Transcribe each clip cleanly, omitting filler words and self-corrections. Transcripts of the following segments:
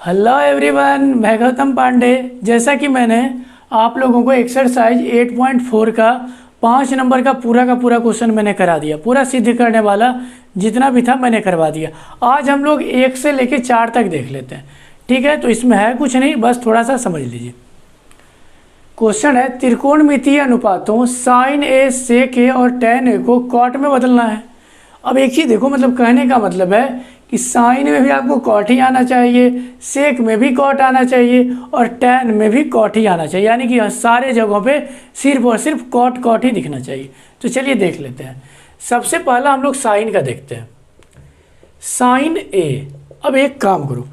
Hello everyone, मैं गौतम पांडे। जैसा कि मैंने आप लोगों को एक्सरसाइज 8.4 का 5 नंबर का पूरा क्वेश्चन मैंने करा दिया। पूरा सिद्ध करने वाला जितना भी था मैंने करवा दिया। आज हम लोग 1 से लेकर 4 तक देख लेते हैं, ठीक है। तो इसमें है कुछ नहीं, बस थोड़ा सा समझ लीजिए। क्वेश्चन है त्रिकोणमितीय अनुपातों साइन ए, सेक ए और टैन ए को कॉट में बदलना है। अब एक ही देखो, मतलब कहने का मतलब है कि साइन में भी आपको कॉट ही आना चाहिए, सेक में भी कॉट आना चाहिए और टैन में भी कॉट ही आना चाहिए, यानी कि सारे जगहों पे सिर्फ और सिर्फ कॉट ही दिखना चाहिए। तो चलिए देख लेते हैं। सबसे पहला हम लोग साइन का देखते हैं। साइन ए, अब एक काम करो,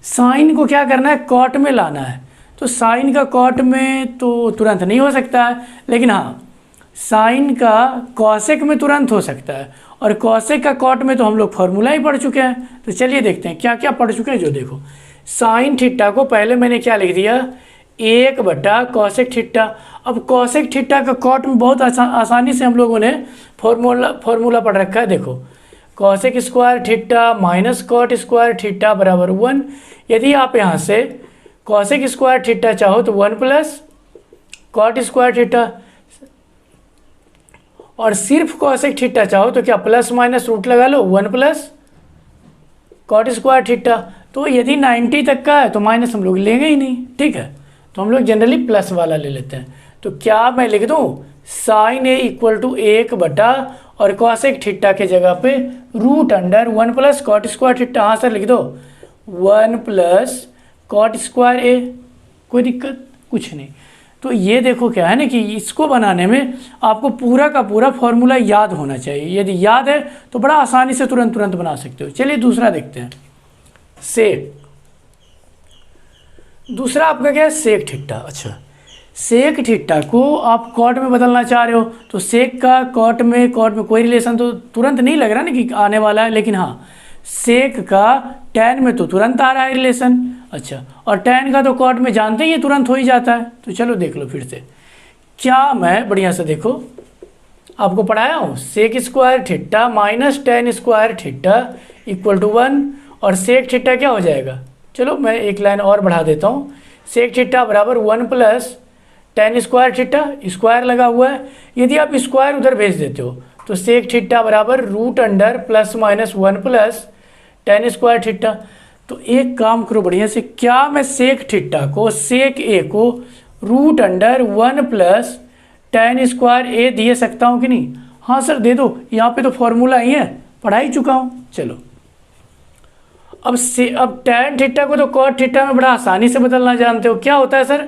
साइन को क्या करना है, कॉट में लाना है। तो साइन का कॉट में तो तुरंत नहीं हो सकता है, लेकिन हाँ साइन का कॉसेक में तुरंत हो सकता है, और कॉसेक का कॉट में तो हम लोग फॉर्मूला ही पढ़ चुके हैं। तो चलिए देखते हैं क्या क्या पढ़ चुके हैं। जो देखो, साइन थीटा को पहले मैंने क्या लिख दिया, 1/कॉसेक थीटा। अब कॉसेक थीटा का कॉट में बहुत आसानी से हम लोगों ने फॉर्मूला पढ़ रखा है। देखो, cosec square theta minus cot square theta बराबर 1। यदि आप यहाँ से कॉसेक स्क्वायर थीटा चाहो तो 1 प्लस कॉट स्क्वायर थीटा, और सिर्फ कॉसेक थीटा चाहो तो क्या प्लस माइनस रूट लगा लो, 1 प्लस कॉट स्क्वायर थीटा। तो यदि 90 तक का है तो माइनस हम लोग लेंगे ही नहीं, ठीक है। तो हम लोग जनरली प्लस वाला ले लेते हैं। तो क्या मैं लिख दूँ, साइन ए इक्वल टू 1 और कॉसेक थीटा के जगह पे √1 प्लस कॉट स्क्वायर थीटा। हाँ सर लिख दो, 1 प्लस कॉट स्क्वायर ए। कोई दिक्कत कुछ नहीं। तो ये देखो क्या है ना कि इसको बनाने में आपको पूरा का पूरा फॉर्मूला याद होना चाहिए। यदि याद है तो बड़ा आसानी से तुरंत बना सकते हो। चलिए दूसरा देखते हैं, सेक। दूसरा आपका क्या है, सेक थीटा। अच्छा, सेक थीटा को आप कॉट में बदलना चाह रहे हो, तो सेक का कॉट में कोई रिलेशन तो तुरंत नहीं लग रहा ना कि आने वाला है, लेकिन हाँ सेक का टैन में तो तुरंत आ रहा है रिलेशन। अच्छा, और टैन का तो कॉट में जानते ही ये तुरंत हो ही जाता है। तो चलो देख लो फिर से, क्या मैं बढ़िया से देखो आपको पढ़ाया हूँ, sec square theta minus tan square theta equal to 1, और सेक थीटा क्या हो जाएगा। चलो मैं एक लाइन और बढ़ा देता हूँ, सेक थीटा बराबर 1 plus tan square theta, square लगा हुआ है। यदि आप स्क्वायर उधर भेज देते हो तो सेक थीटा बराबर √under plus minus 1 plus tan square theta. तो एक काम करो बढ़िया से, क्या मैं सेक थीटा को, सेक ए को √1 प्लस टैन स्क्वायर ए दे सकता हूँ कि नहीं। हाँ सर दे दो, यहाँ पे तो फॉर्मूला ही है, पढ़ा ही चुका हूँ। चलो अब टैन थीटा को तो कॉट थीटा में बड़ा आसानी से बदलना जानते हो। क्या होता है सर,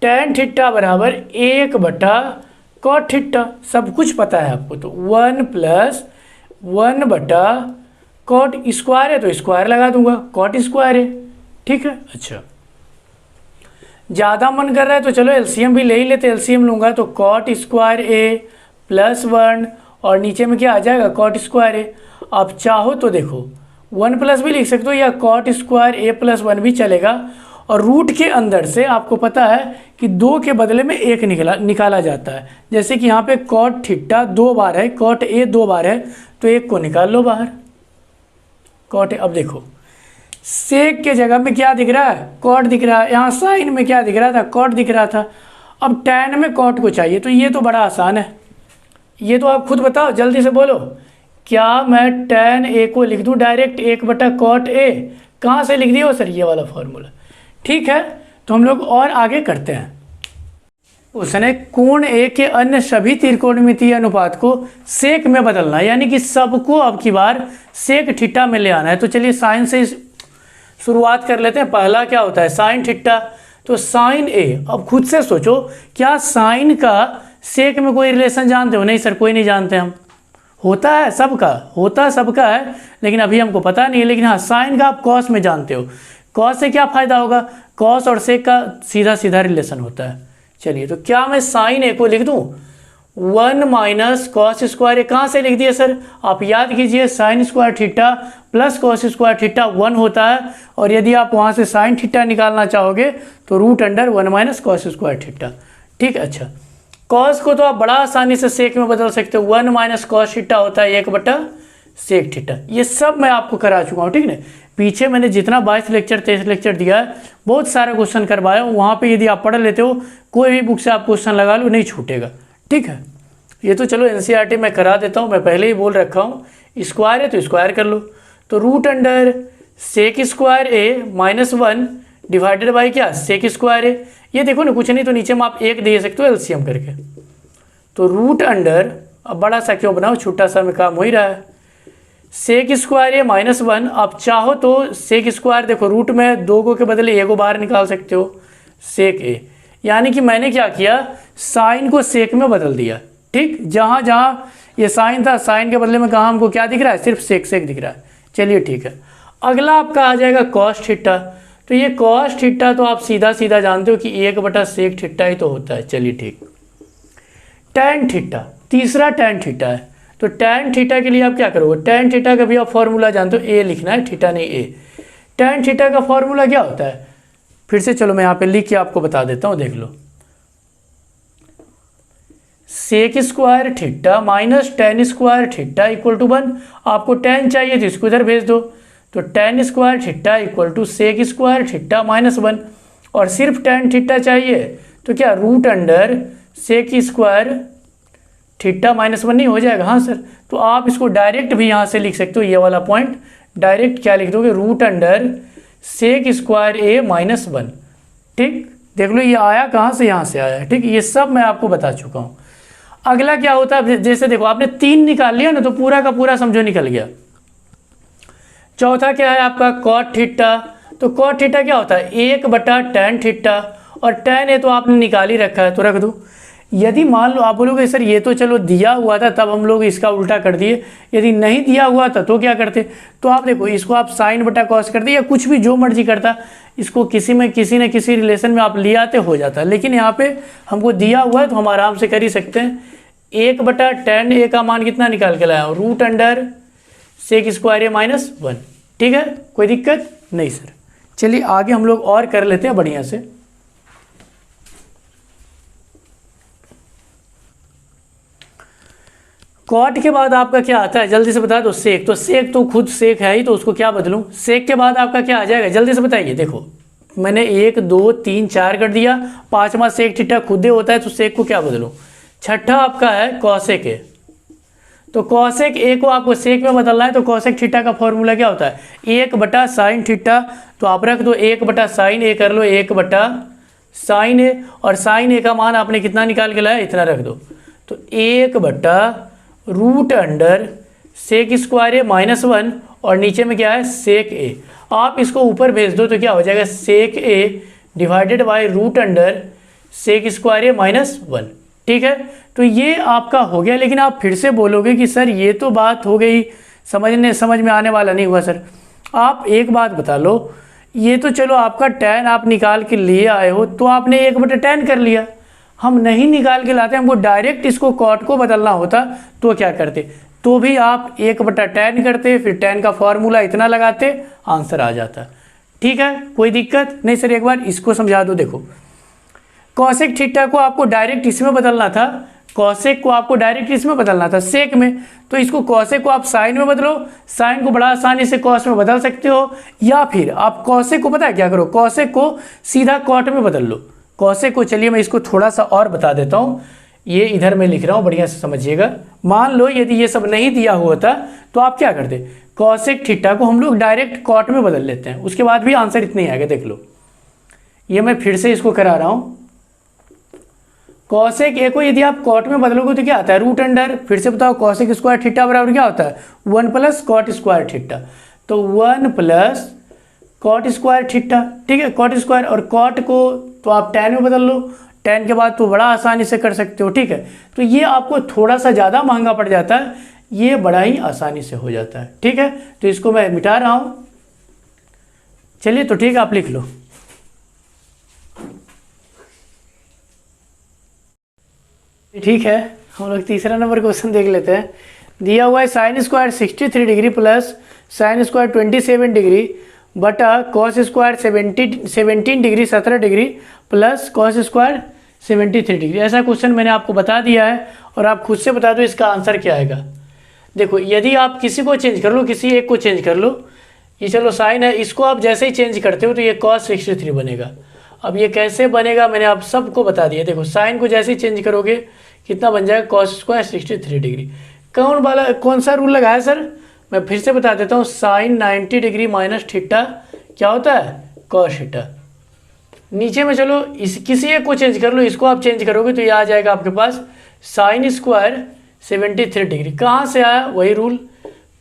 टैन थीटा बराबर 1/कॉट थीटा, सब कुछ पता है आपको। तो 1 प्लस 1/कॉट स्क्वायर है तो स्क्वायर लगा दूंगा, कॉट स्क्वायर है, ठीक है। अच्छा, ज़्यादा मन कर रहा है तो चलो एलसीएम भी ले ही लेते। एलसीएम लूँगा तो कॉट स्क्वायर ए प्लस 1, और नीचे में क्या आ जाएगा, कॉट स्क्वायर ए। आप चाहो तो देखो 1 प्लस भी लिख सकते हो, या कॉट स्क्वायर ए प्लस 1 भी चलेगा। और रूट के अंदर से आपको पता है कि 2 के बदले में 1 निकाला जाता है। जैसे कि यहाँ पे कॉट थीटा 2 बार है, कॉट ए 2 बार है, तो 1 को निकाल लो बाहर, कॉट ए। अब देखो सेक के जगह में क्या दिख रहा है, कॉट दिख रहा है। यहाँ साइन में क्या दिख रहा था, कॉट दिख रहा था। अब टैन में कॉट को चाहिए, तो ये तो बड़ा आसान है। ये तो आप खुद बताओ, जल्दी से बोलो, क्या मैं टैन ए को लिख दूँ डायरेक्ट 1/कॉट ए। कहाँ से लिख दिया सर, ये वाला फॉर्मूला, ठीक है। तो हम लोग और आगे करते हैं। उसने कोण ए के अन्य सभी त्रिकोणमितीय अनुपात को सेक में बदलना है, यानी कि सबको अब की बार सेक थीटा में ले आना है। तो चलिए साइन से शुरुआत कर लेते हैं। पहला क्या होता है, साइन थीटा। तो साइन ए, अब खुद से सोचो, क्या साइन का सेक में कोई रिलेशन जानते हो। नहीं सर कोई नहीं जानते हम। होता है सबका है, लेकिन अभी हमको पता नहीं है। लेकिन हाँ साइन का आप कॉस में जानते हो। कॉस से क्या फ़ायदा होगा, कॉस और सेक का सीधा रिलेशन होता है। चलिए, तो क्या मैं साइन ए को लिख दूँ 1 माइनस कॉस स्क्वायर ए। कहाँ से लिख दिए सर, आप याद कीजिए, sine square theta plus cos square theta 1 होता है, और यदि आप वहाँ से साइन थीटा निकालना चाहोगे तो √1 माइनस कॉस स्क्वायर थीटा, ठीक है। अच्छा, कॉस को तो आप बड़ा आसानी से सेक में बदल सकते हो। 1 माइनस कॉस थीटा होता है 1/सेक थीटा। ये सब मैं आपको करा चुका हूँ, ठीक है। पीछे मैंने जितना 22 लेक्चर 23 लेक्चर दिया है, बहुत सारा क्वेश्चन करवाया हूँ, वहाँ पे यदि आप पढ़ लेते हो, कोई भी बुक से आप क्वेश्चन लगा लो, नहीं छूटेगा। ठीक है, ये तो चलो एनसीईआरटी में करा देता हूँ, मैं पहले ही बोल रखा हूँ। स्क्वायर है तो स्क्वायर कर लो, तो root under sec square A minus 1 divided by क्या, सेक स्क्वायर ए। ये देखो ना, कुछ नहीं तो नीचे में आप 1 दे सकते हो एलसीएम करके। तो रूट अंडर, अब बड़ा सा क्यों बनाओ, छोटा सा में काम हो ही रहा है। सेक स्क्वायर ए माइनस 1, आप चाहो तो सेक स्क्वायर, देखो रूट में 2 को के बदले 1 को बाहर निकाल सकते हो, सेक ए। यानी कि मैंने क्या किया, साइन को सेक में बदल दिया। ठीक, जहाँ जहाँ ये साइन था, साइन के बदले में कहाँ हमको क्या दिख रहा है, सिर्फ सेक सेक दिख रहा है। चलिए ठीक है, अगला आपका आ जाएगा कॉस थीटा। तो ये कॉस थीटा तो आप सीधा सीधा जानते हो कि 1/सेक थीटा ही तो होता है। चलिए ठीक, टैन थीटा, तीसरा टैन थीटा है। तो टैन थीटा के लिए आप क्या करोगे, टैन थीटा का भी आप फॉर्मूला जानते हो, ए लिखना है, थीटा नहीं ए। टैन थीटा का फॉर्मूला क्या होता है, फिर से चलो मैं यहाँ पे लिख के आपको बता देता हूँ, देख लो। Sec square theta minus tan square theta equal to 1। आपको टैन चाहिए तो इसको इधर भेज दो, तो tan square theta equal to sec square theta minus 1। और सिर्फ टैन थीटा चाहिए तो क्या, root under sec square theta minus 1 नहीं हो जाएगा। हाँ सर, तो आप इसको डायरेक्ट भी यहाँ से लिख सकते हो, ये वाला पॉइंट डायरेक्ट क्या लिख दोगे, root under sec square A minus 1। ठीक, देख लो ये आया कहाँ से, यहाँ से आया। ठीक, ये सब मैं आपको बता चुका हूँ। अगला क्या होता है, जैसे देखो आपने 3 निकाल लिया ना, तो पूरा का पूरा समझो निकल गया। चौथा क्या है आपका, कॉट थीटा। तो कॉट थीटा क्या होता है, 1/टैन थीटा, और टैन है तो आपने निकाल ही रखा है तो रख दो। यदि मान लो आप बोलोगे सर ये तो चलो दिया हुआ था, तब हम लोग इसका उल्टा कर दिए, यदि नहीं दिया हुआ था तो क्या करते, तो आप देखो इसको आप साइन बटा कॉस कर दिए, या कुछ भी जो मर्जी करता, इसको किसी न किसी रिलेशन में आप ले आते हो जाता। लेकिन यहाँ पे हमको दिया हुआ है तो हम आराम से कर ही सकते हैं। 1/टैन ए का मान कितना निकाल के लाया, root under sec square A minus 1। ठीक है, कोई दिक्कत नहीं सर। चलिए आगे हम लोग और कर लेते हैं बढ़िया से। कॉट के बाद आपका क्या आता है, जल्दी से बता दो, सेक। तो सेक तो खुद सेक है ही, तो उसको क्या बदलूं, सेक के बाद आपका क्या आ जाएगा, जल्दी से बताइए। देखो मैंने 1 2 3 4 कर दिया, 5वां सेक थीटा खुद होता है, तो सेक को क्या बदलूं। छठा आपका है कॉसेक ए। तो कॉसेक ए को आपको सेक में बदलना है, तो कॉसेक थीटा का फॉर्मूला क्या होता है, 1/साइन थीटा। तो आप रख दो 1/साइन ए, कर लो 1/साइन ए, और साइन ए का मान आपने कितना निकाल के लाया, इतना रख दो। तो 1/रूट under sec square A minus 1, और नीचे में क्या है, सेक ए। आप इसको ऊपर भेज दो तो क्या हो जाएगा, sec A divided by root under sec square A minus 1। ठीक है, तो ये आपका हो गया। लेकिन आप फिर से बोलोगे कि सर ये तो बात हो गई, समझ में आने वाला नहीं हुआ सर। आप एक बात बता लो, ये तो चलो आपका टैन आप निकाल के लिए आए हो, तो आपने 1/टैन कर लिया। हम नहीं निकाल के लाते, हमको डायरेक्ट इसको कॉट को बदलना होता, तो क्या करते, तो भी आप 1/टैन करते, फिर टैन का फॉर्मूला इतना लगाते, आंसर आ जाता। ठीक है, कोई दिक्कत नहीं सर। एक बार इसको समझा दो। देखो कॉसेक थीटा को आपको डायरेक्ट इसमें बदलना था, कॉसेक को आपको डायरेक्ट इसमें बदलना था, सेक में। तो इसको कॉसेक को आप साइन में बदलो, साइन को बड़ा आसानी से कॉस में बदल सकते हो, या फिर आप कॉसेक को पता है क्या करो, कॉसेक को सीधा कॉट में बदल लो। कॉसेक को, चलिए मैं इसको थोड़ा सा और बता देता हूँ, ये इधर मैं लिख रहा हूँ, बढ़िया से समझिएगा। मान लो यदि ये सब नहीं दिया हुआ था, तो आप क्या करते, कॉसेक थीटा को हम लोग डायरेक्ट कॉट में बदल लेते हैं, उसके बाद भी आंसर इतना ही आएगा। देख लो, ये मैं फिर से इसको करा रहा हूँ। कॉसेक ए को यदि आप कॉट में बदलोगे तो क्या आता है, रूट अंडर, फिर से बताओ, कॉसेक स्क्वायर थीटा बराबर क्या होता है, 1 + कॉट स्क्वायर थीटा। तो 1 + कॉट स्क्वायर थीटा। ठीक है, कॉट स्क्वायर, और कॉट को तो आप टैन में बदल लो, टैन के बाद तो बड़ा आसानी से कर सकते हो। ठीक है, तो ये आपको थोड़ा सा ज़्यादा महंगा पड़ जाता है, ये बड़ा ही आसानी से हो जाता है। ठीक है, तो इसको मैं मिटा रहा हूँ। चलिए तो ठीक है, आप लिख लो। ठीक है, हम लोग तीसरा नंबर क्वेश्चन देख लेते हैं। दिया हुआ है sine square 63 degree plus sine square 27 degree बटा cos square 17 degree 17 degree plus cos square 73 degree. ऐसा क्वेश्चन मैंने आपको बता दिया है, और आप खुद से बता दो इसका आंसर क्या आएगा। देखो, यदि आप किसी को चेंज कर लो, किसी एक को चेंज कर लो, ये चलो साइन है, इसको आप जैसे ही चेंज करते हो तो ये cos 63 बनेगा। अब ये कैसे बनेगा मैंने आप सबको बता दिया। देखो साइन को जैसे ही चेंज करोगे कितना बन जाएगा, cos स्क्वायर 63 डिग्री। कौन सा रूल लगाया सर, मैं फिर से बता देता हूँ। साइन 90 डिग्री माइनस थीटा क्या होता है, cos थीटा। नीचे में चलो किसी एक को चेंज कर लो, इसको आप चेंज करोगे तो ये आ जाएगा आपके पास साइन स्क्वायर 73 डिग्री। कहाँ से आया, वही rule,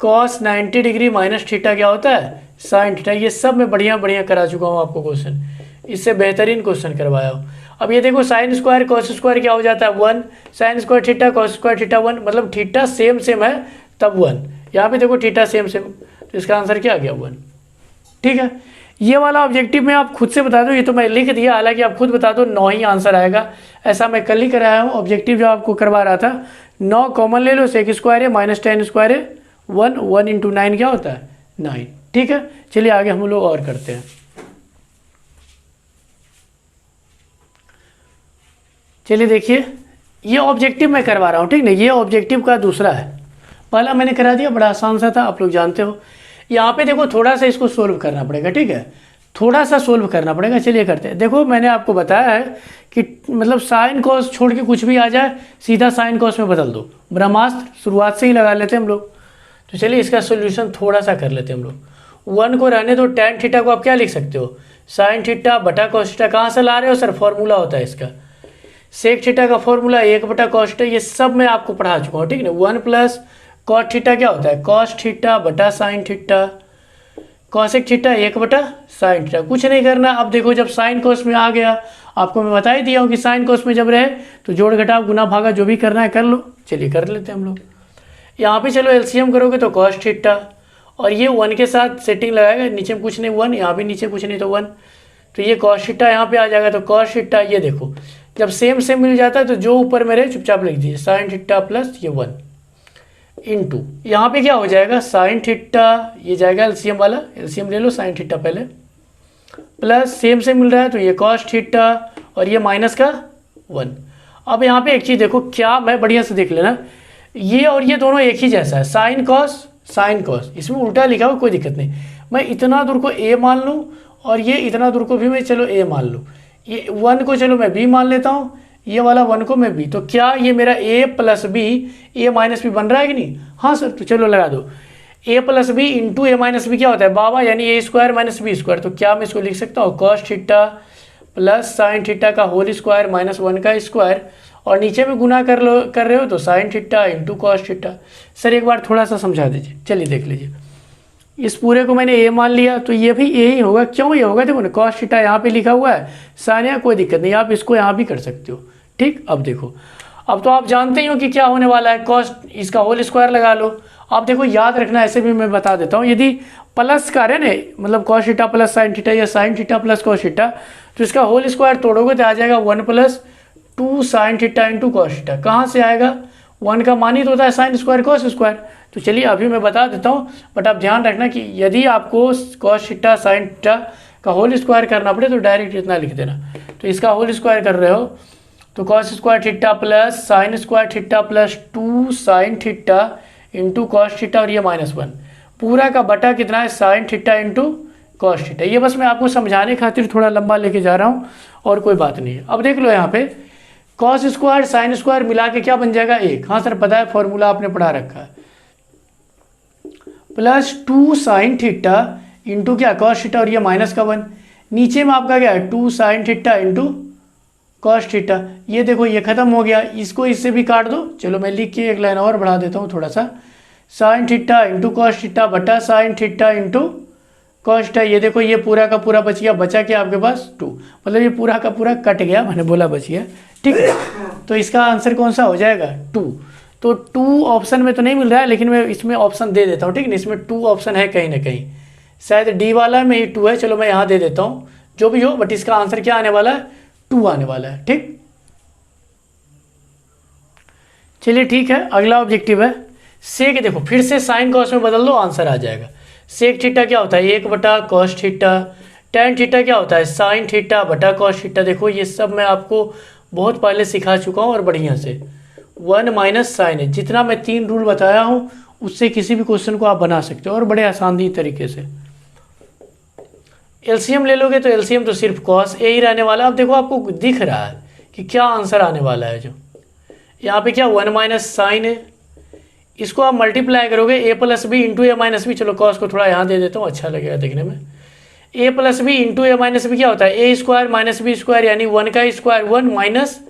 cos 90 degree minus theta क्या होता है, साइन थीटा। ये सब मैं बढ़िया बढ़िया करा चुका हूँ आपको क्वेश्चन, इससे बेहतरीन क्वेश्चन करवाया हूँ। अब ये देखो साइन स्क्वायर cos स्क्वायर क्या हो जाता है 1, sine square theta cos square theta 1, मतलब थीटा सेम सेम है तब 1। यहाँ पे देखो थीटा सेम सेम, तो इसका आंसर क्या आ गया 1। ठीक है, ये वाला ऑब्जेक्टिव में आप खुद से बता दो, ये तो मैं लिख दिया, हालांकि आप खुद बता दो 9 ही आंसर आएगा। ऐसा मैं कल ही कराया हूँ ऑब्जेक्टिव जो आपको करवा रहा था। 9 कॉमन ले लो, सेक स्क्वायर है माइनस 10 स्क्वायर है 1, 1 इंटू 9 क्या होता है 9। ठीक है, चलिए आगे हम लोग और करते हैं। चलिए देखिए, ये ऑब्जेक्टिव मैं करवा रहा हूँ, ठीक ना, ये ऑब्जेक्टिव का दूसरा है। पहला मैंने करा दिया, बड़ा आसान सा था, आप लोग जानते हो। यहाँ पे देखो थोड़ा सा इसको सोल्व करना पड़ेगा, ठीक है, थोड़ा सा सोल्व करना पड़ेगा। चलिए करते हैं। देखो मैंने आपको बताया है कि मतलब साइन कॉस छोड़ के कुछ भी आ जाए सीधा साइन कॉस में बदल दो, ब्रह्मास्त्र शुरुआत से ही लगा लेते हैं हम लोग। तो चलिए इसका सोल्यूशन थोड़ा सा कर लेते हैं हम लोग। 1 को रहने दो, टैन थीटा को आप क्या लिख सकते हो, साइन थीटा बटा कॉस थीटा। कहाँ से ला रहे हो सर, फॉर्मूला होता है इसका, सेक थीटा का फॉर्मूला 1 बटा कॉस थीटा, ये सब मैं आपको पढ़ा चुका हूँ, ठीक है ना। 1 प्लस कॉट थीटा क्या होता है, कॉस थीटा बटा साइन थीटा, कॉसेक थीटा 1 बटा साइन थीटा। कुछ नहीं करना। अब देखो जब साइन कॉस में आ गया, आपको मैं बता ही दिया हूँ कि साइन कॉस में जब रहे तो जोड़ घटाव गुना भागा जो भी करना है कर लो। चलिए कर लेते हैं हम लोग। यहाँ पे चलो एलसीएम करोगे तो कॉस थीटा, और ये 1 के साथ सेटिंग लगाएगा, नीचे में कुछ नहीं 1, यहाँ भी नीचे कुछ नहीं तो 1, तो ये कॉस थीटा यहाँ पे आ जाएगा। तो कॉस थीटा, ये देखो जब सेम सेम मिल जाता है तो जो ऊपर मेरे चुपचाप लिख दीजिए, साइन थीटा प्लस ये 1 इंटू यहाँ पे क्या हो जाएगा, साइन थीटा, ये जाएगा एलसीएम वाला, एलसीएम ले लो, साइन थीटा पहले प्लस सेम से मिल रहा है तो ये कॉस थीटा, और ये माइनस का 1। अब यहाँ पे एक चीज़ देखो, क्या मैं बढ़िया से देख लेना, ये और ये दोनों एक ही जैसा है, साइन कॉस, इसमें उल्टा लिखा हो कोई दिक्कत नहीं। मैं इतना दूर को ए मान लूँ और ये इतना दूर को भी मैं चलो ए मान लूँ, ये 1 को चलो मैं बी मान लेता हूँ, ये वाला 1 को मैं बी, तो क्या ये मेरा a plus B, A minus B बन रहा है कि नहीं। हाँ सर, तो चलो लगा दो, a plus B into A minus B क्या होता है बाबा, यानी A square minus B square. तो क्या मैं इसको लिख सकता हूँ, cos theta plus sine theta का होल स्क्वायर माइनस 1 का स्क्वायर, और नीचे में गुना कर रहे हो तो sign theta into cos theta. Sir एक बार थोड़ा सा समझा दीजिए। चलिए देख लीजिए, इस पूरे को मैंने ए मान लिया तो ये भी ए ही होगा। क्यों ये होगा, देखो ना कॉस थीटा यहाँ पे लिखा हुआ है, साइन या कोई दिक्कत नहीं, आप इसको यहाँ भी कर सकते हो। ठीक, अब देखो, अब तो आप जानते ही हो कि क्या होने वाला है, कॉस इसका होल स्क्वायर लगा लो। आप देखो याद रखना, ऐसे भी मैं बता देता हूँ, यदि प्लस का है ना, मतलब cos theta plus sine theta या sine theta plus cos theta, तो इसका होल स्क्वायर तोड़ोगे तो आ जाएगा 1 plus 2 sine theta into cos theta. कहाँ से आएगा, 1 का मान ही तो होता है साइन स्क्वायर कॉस स्क्वायर। तो चलिए अभी मैं बता देता हूँ, बट आप ध्यान रखना कि यदि आपको कॉस थीटा साइन थीटा का होल स्क्वायर करना पड़े तो डायरेक्ट इतना लिख देना। तो इसका होल स्क्वायर कर रहे हो तो cos square theta plus sine square theta plus 2 sine theta into cos theta, और ये -1 पूरा का बटा कितना है, sign theta into cos theta. ये बस मैं आपको समझाने खातिर थोड़ा लंबा लेके जा रहा हूँ, और कोई बात नहीं है। अब देख लो यहाँ पे कॉस स्क्वायर साइन स्क्वायर मिला के क्या बन जाएगा 1। हाँ सर पता है, फॉर्मूला आपने पढ़ा रखा है, प्लस 2 साइन थीटा इंटू क्या कॉस थीटा, और ये माइनस का 1। नीचे में आपका क्या है 2 sine theta into cos theta. ये देखो ये खत्म हो गया, इसको इससे भी काट दो। चलो मैं लिख के एक लाइन और बढ़ा देता हूँ थोड़ा सा, sine theta into cos theta बटा sine theta into cos theta. ये देखो ये पूरा का पूरा बच गया, बचा क्या आपके पास 2, मतलब ये पूरा का पूरा कट गया, मैंने बोला बच गया। ठीक है, तो इसका आंसर कौन सा हो जाएगा 2। तो 2 ऑप्शन में तो नहीं मिल रहा है, लेकिन मैं इसमें ऑप्शन दे देता हूँ, ठीक है, इसमें 2 ऑप्शन है कहीं ना कहीं, शायद डी वाला में ही 2 है। चलो मैं यहाँ दे देता हूँ, जो भी हो, बट इसका आंसर क्या आने वाला है 2 आने वाला है। ठीक, चलिए ठीक है, अगला ऑब्जेक्टिव है सेक। देखो फिर से साइन कॉस में बदल दो, आंसर आ जाएगा। सेक थीटा क्या होता है 1 बटा कॉस थीटा, टैन थीटा क्या होता है साइन थीटा बटा कॉस थीटा। देखो ये सब मैं आपको बहुत पहले सिखा चुका हूँ और बढ़िया से। 1 माइनस साइन है, जितना मैं 3 रूल बताया हूँ उससे किसी भी क्वेश्चन को आप बना सकते हो और बड़े आसानी तरीके से। एलसीएम ले लोगे तो एलसीएम तो सिर्फ कॉस ए ही रहने वाला है। अब देखो आपको दिख रहा है कि क्या आंसर आने वाला है, जो यहाँ पे क्या 1 माइनस साइन है, इसको आप मल्टीप्लाई करोगे ए plus B into A minus B. चलो कॉस को थोड़ा यहाँ दे देता हूँ, अच्छा लगेगा देखने में। ए plus B into A minus B क्या होता है, ए स्क्वायर माइनस बी स्क्वायर, यानी 1 का स्क्वायर 1 माइनस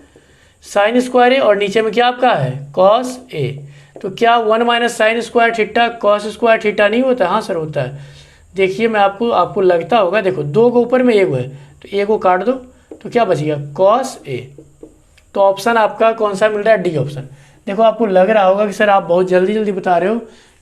साइन स्क्वायर ए, और नीचे में क्या आपका है कॉस ए। तो क्या 1 minus sine square theta cos square theta नहीं होता? हाँ सर होता है। देखिए मैं आपको लगता होगा, देखो 2 के ऊपर में 1 है तो ए को काट दो तो क्या बच गया कॉस ए। तो ऑप्शन आपका कौन सा मिल रहा है, डी ऑप्शन। देखो आपको लग रहा होगा कि सर आप बहुत जल्दी जल्दी बता रहे हो,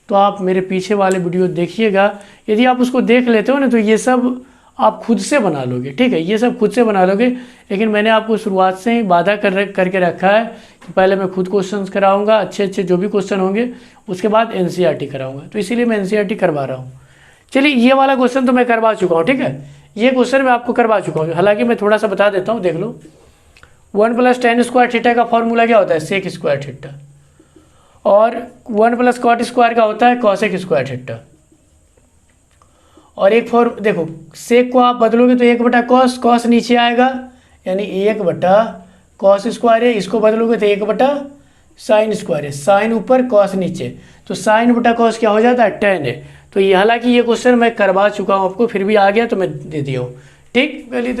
तो आप मेरे पीछे वाले वीडियो देखिएगा। यदि आप उसको देख लेते हो ना तो ये सब आप खुद से बना लोगे, ठीक है, ये सब खुद से बना लोगे। लेकिन मैंने आपको शुरुआत से ही वादा करके रखा है कि पहले मैं खुद क्वेश्चंस कराऊंगा, अच्छे अच्छे जो भी क्वेश्चन होंगे, उसके बाद एनसीईआरटी कराऊंगा। तो इसीलिए मैं एनसीईआरटी करवा रहा हूँ। चलिए ये वाला क्वेश्चन तो मैं करवा चुका हूँ, ठीक है, ये क्वेश्चन मैं आपको करवा चुका हूँ। हालांकि मैं थोड़ा सा बता देता हूँ, देख लो। 1 प्लस टेन स्क्वायर थीटा का फॉर्मूला क्या होता है, सेक स्क्वायर थीटा, और 1 प्लस कॉट स्क्वायर का होता है कॉसेक स्क्वायर थीटा। और एक देखो सेक को आप बदलोगे तो 1/कॉस, कॉस नीचे आएगा यानी 1/कॉस स्क्वायर है। इसको बदलोगे तो 1/साइन स्क्वायर है, साइन ऊपर कॉस नीचे, तो साइन बटा कॉस क्या हो जाता है, tan है। तो ये हालांकि ये क्वेश्चन मैं करवा चुका हूँ आपको, फिर भी आ गया तो मैं दे दिया हूँ, ठीक। पहले